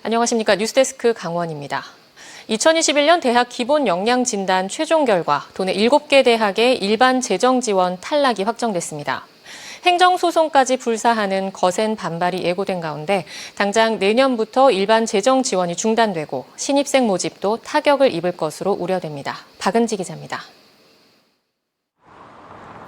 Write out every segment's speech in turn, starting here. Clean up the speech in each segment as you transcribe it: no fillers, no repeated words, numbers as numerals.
안녕하십니까. 뉴스데스크 강원입니다. 2021년 대학 기본역량진단 최종 결과 도내 7개 대학의 일반 재정 지원 탈락이 확정됐습니다. 행정소송까지 불사하는 거센 반발이 예고된 가운데 당장 내년부터 일반 재정 지원이 중단되고 신입생 모집도 타격을 입을 것으로 우려됩니다. 박은지 기자입니다.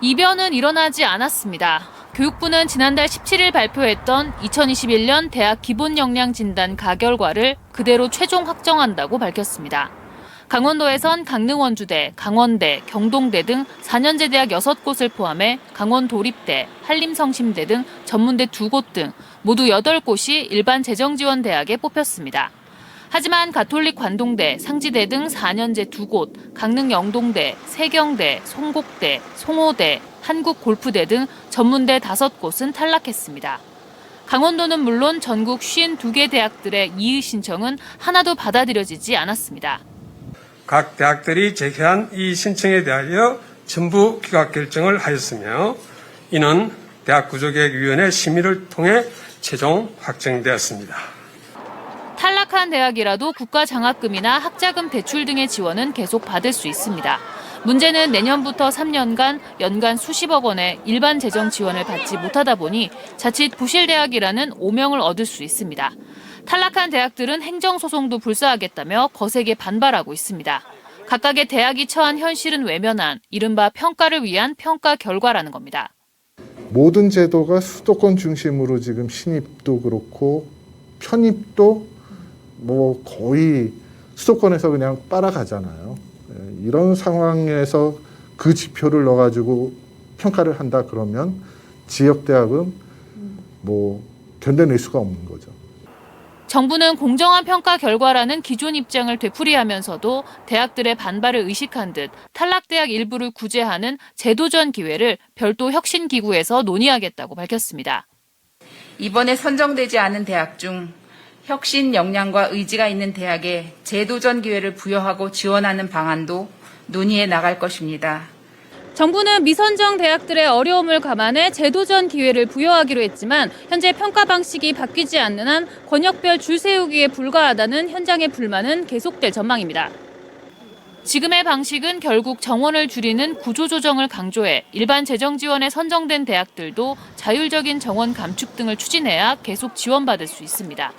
이변은 일어나지 않았습니다. 교육부는 지난달 17일 발표했던 2021년 대학 기본역량진단 가결과를 그대로 최종 확정한다고 밝혔습니다. 강원도에선 강릉원주대, 강원대, 경동대 등 4년제 대학 6곳을 포함해 강원도립대, 한림성심대 등 전문대 2곳 등 모두 8곳이 일반 재정지원 대학에 뽑혔습니다. 하지만 가톨릭 관동대, 상지대 등 4년제 2곳, 강릉 영동대, 세경대, 송곡대, 송호대, 한국골프대 등 전문대 5곳은 탈락했습니다. 강원도는 물론 전국 52개 대학들의 이의 신청은 하나도 받아들여지지 않았습니다. 각 대학들이 제기한 이 신청에 대하여 전부 기각 결정을 하였으며 이는 대학구조개혁위원회 심의를 통해 최종 확정되었습니다. 탈락한 대학이라도 국가장학금이나 학자금 대출 등의 지원은 계속 받을 수 있습니다. 문제는 내년부터 3년간 연간 수십억 원의 일반 재정 지원을 받지 못하다 보니 자칫 부실대학이라는 오명을 얻을 수 있습니다. 탈락한 대학들은 행정소송도 불사하겠다며 거세게 반발하고 있습니다. 각각의 대학이 처한 현실은 외면한 이른바 평가를 위한 평가 결과라는 겁니다. 모든 제도가 수도권 중심으로 지금 신입도 그렇고 편입도 뭐 거의 수도권에서 그냥 빨아가잖아요. 이런 상황에서 그 지표를 넣어가지고 평가를 한다 그러면 지역대학은 뭐 견뎌낼 수가 없는 거죠. 정부는 공정한 평가 결과라는 기존 입장을 되풀이하면서도 대학들의 반발을 의식한 듯 탈락대학 일부를 구제하는 제도전 기회를 별도 혁신기구에서 논의하겠다고 밝혔습니다. 이번에 선정되지 않은 대학 중 혁신 역량과 의지가 있는 대학에 제도전 기회를 부여하고 지원하는 방안도 논의해 나갈 것입니다. 정부는 미선정 대학들의 어려움을 감안해 제도전 기회를 부여하기로 했지만 현재 평가 방식이 바뀌지 않는 한 권역별 줄 세우기에 불과하다는 현장의 불만은 계속될 전망입니다. 지금의 방식은 결국 정원을 줄이는 구조조정을 강조해 일반 재정 지원에 선정된 대학들도 자율적인 정원 감축 등을 추진해야 계속 지원받을 수 있습니다.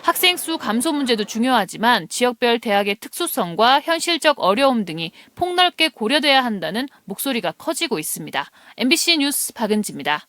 학생 수 감소 문제도 중요하지만 지역별 대학의 특수성과 현실적 어려움 등이 폭넓게 고려돼야 한다는 목소리가 커지고 있습니다. MBC 뉴스 박은지입니다.